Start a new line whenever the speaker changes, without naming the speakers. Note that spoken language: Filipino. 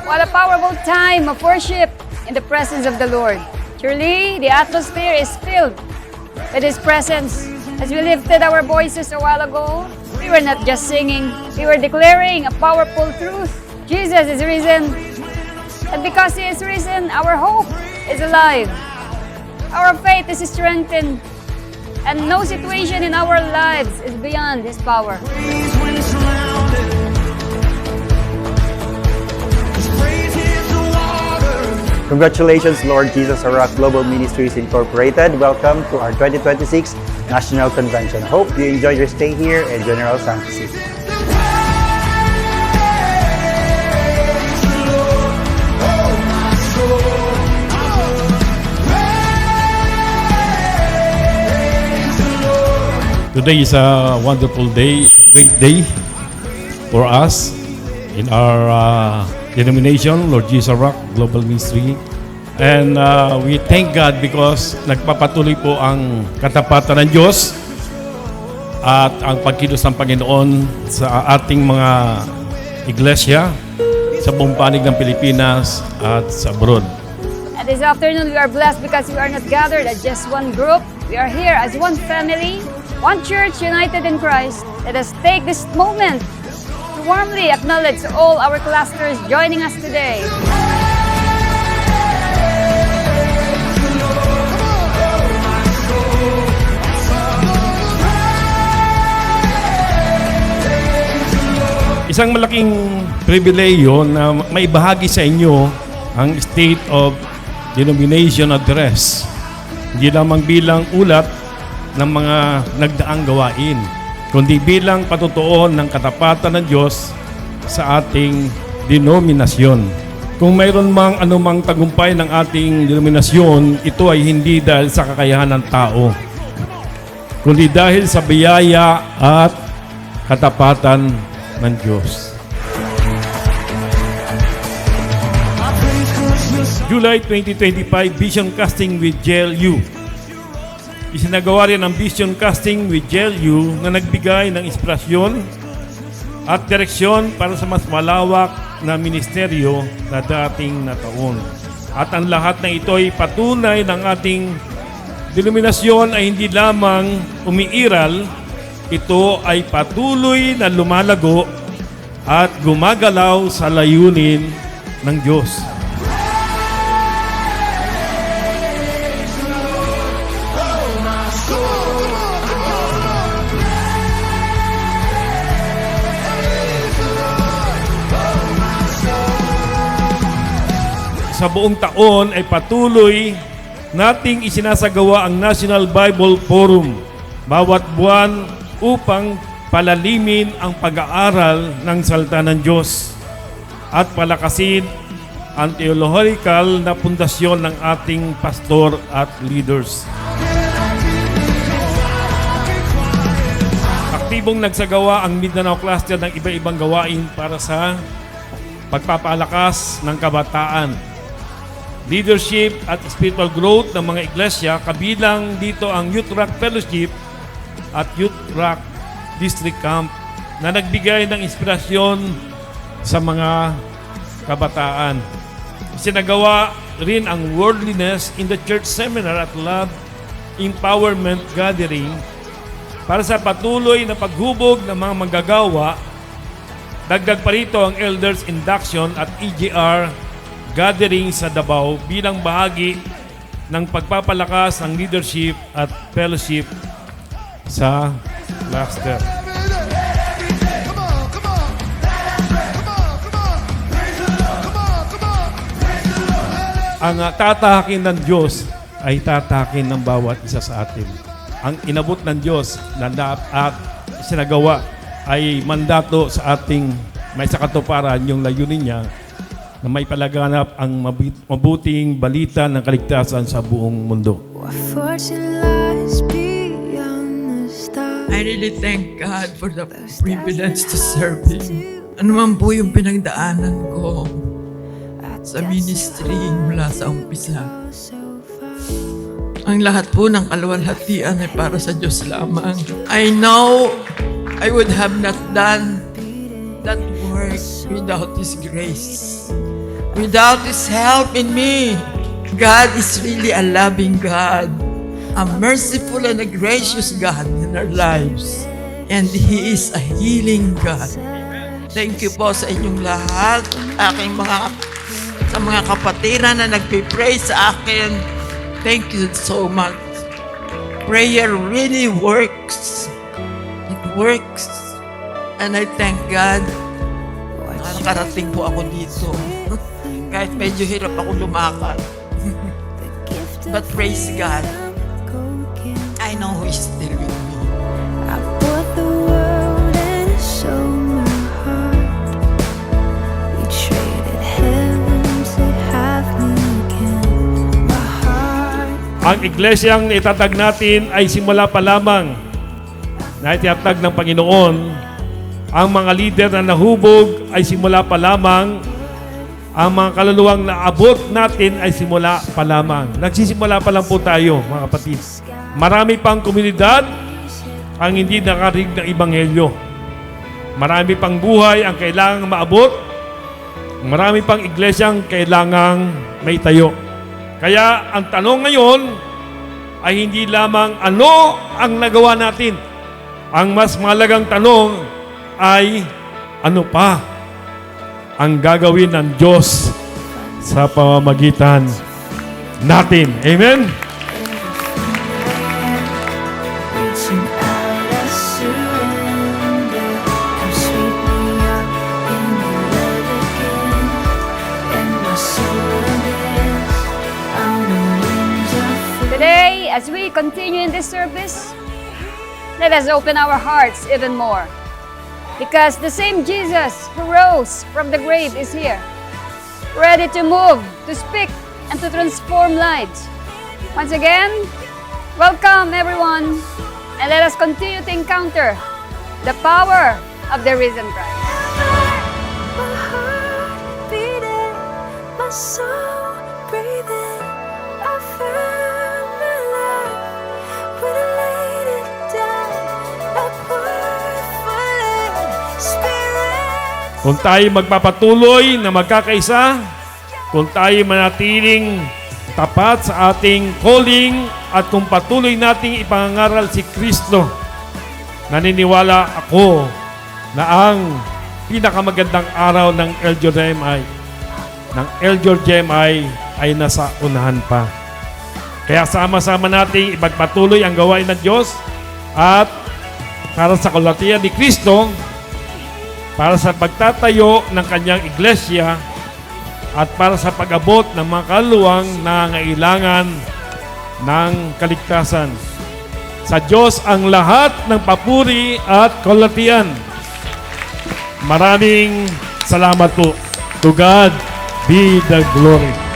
What a powerful time of worship in the presence of the Lord. Truly, the atmosphere is filled with His presence. As we lifted our voices a while ago, we were not just singing, we were declaring a powerful truth. Jesus is risen. And because He is risen, our hope is alive. Our faith is strengthened. And no situation in our lives is beyond His power.
Congratulations, Lord Jesus Rock Global Ministries Incorporated. Welcome to our 2026 National Convention. Hope you enjoy your stay here in General Santos City.
Today is a wonderful day, a great day for us in our denomination, Lord Jesus Rock Global Ministry. And we thank God because nagpapatuloy po ang katapatan ng Diyos at ang pagkilos ng Panginoon sa ating mga iglesia sa buong panig ng Pilipinas at sa abroad.
And this afternoon, we are blessed because we are not gathered as just one group. We are here as one family, one church united in Christ. Let us take this moment to warmly acknowledge all our clusters joining us today.
Isang malaking pribileyo na maibahagi sa inyo ang State of Denomination Address. Hindi lamang bilang ulat ng mga nagdaang gawain, kundi bilang patutuon ng katapatan ng Diyos sa ating denominasyon. Kung mayroon mang anumang tagumpay ng ating denominasyon, ito ay hindi dahil sa kakayahan ng tao, kundi dahil sa biyaya at katapatan ng Diyos. July 2025 Vision Casting with JLU. Isinagawa rin ang Vision Casting with JLU na nagbigay ng inspirasyon at direksyon para sa mas malawak na ministeryo na dating nataon. At ang lahat ng ito ay patunay ng ating denominasyon ay hindi lamang umiiral, ito ay patuloy na lumalago at gumagalaw sa layunin ng Diyos. Sa buong taon ay patuloy nating isinasagawa ang National Bible Forum bawat buwan upang palalimin ang pag-aaral ng salita ng Diyos at palakasin ang theological na pundasyon ng ating pastor at leaders. Aktibong nagsagawa ang Mindanao Cluster ng iba-ibang gawain para sa pagpapalakas ng kabataan, leadership at spiritual growth ng mga iglesia, kabilang dito ang Youth Rock Fellowship at Youth Rock District Camp na nagbigay ng inspirasyon sa mga kabataan. Isinagawa rin ang Worldliness in the Church Seminar at Love Empowerment Gathering para sa patuloy na paghubog ng mga manggagawa. Dagdag pa rito ang Elders Induction at EGR Gathering sa Davao bilang bahagi ng pagpapalakas ng leadership at fellowship sa cluster. Ang tatahakin ng Diyos ay tatahakin ng bawat isa sa atin. Ang inabot ng Diyos na at sinagawa ay mandato sa ating may sakatuparan yung layunin niya na may palaganap ang mabuting balita ng kaligtasan sa buong mundo.
I really thank God for the privilege to serve Him. Ano man po yung pinagdaanan ko sa ministry mula sa umpisa. Ang lahat po ng kaluwalhatian ay para sa Diyos lamang. I know I would have not done that work without His grace. without His help in me. God is really a loving God, a merciful and a gracious God in our lives. And He is a healing God. Thank you po sa inyong lahat, sa mga kapatiran na nagpipray sa akin. Thank you so much. Prayer really works. It works. And I thank God. Nakarating po ako dito. Kahit medyo hirap ako lumakad. But praise God. I know Who is still with me.
I bought the world and sold my heart. We traded heaven to have me again. My heart.
Ang iglesyang itatag natin ay simula pa lamang na itatag ng Panginoon. Ang mga leader na nahubog ay simula pa lamang. Ang mga kaluluwang naabot natin ay simula pa lamang. Nagsisimula pa lang po tayo, mga kapatid. Marami pang komunidad ang hindi nakarinig ng Ebanghelyo. Marami pang buhay ang kailangang maabot. Marami pang iglesyang kailangang may tayo. Kaya ang tanong ngayon ay hindi lamang ano ang nagawa natin. Ang mas mahalagang tanong ay ano pa ang gagawin ng Diyos sa pamamagitan natin. Amen?
Reaching out, I surrender. Come sweep me up in your love again. And my soul is on the wings of
Today, as we continue in this service, let us open our hearts even more. Because the same Jesus who rose from the grave is here, ready to move, to speak, and to transform lives. Once again, welcome everyone, and let us continue to encounter the power of the risen Christ.
my heart beating, my soul breathing. I found my life when I laid it down. I poured full Spirit.
Kung tayo magpapatuloy na magkakaisa, kung tayo manatiling tapat sa ating calling, at kung patuloy nating ipangaral si Kristo, naniniwala ako na ang pinakamagandang araw ng El Jordem ay nasa unahan pa. Kaya sama-sama nating ipagpatuloy ang gawain ng Diyos at para sa kalwalhatian ni Kristo, para sa pagtatayo ng kanyang iglesia at para sa pag-abot ng mga kaluluwang nangangailangan ng kaligtasan. Sa Diyos ang lahat ng papuri at kalwalhatian. Maraming salamat po. To God be the glory.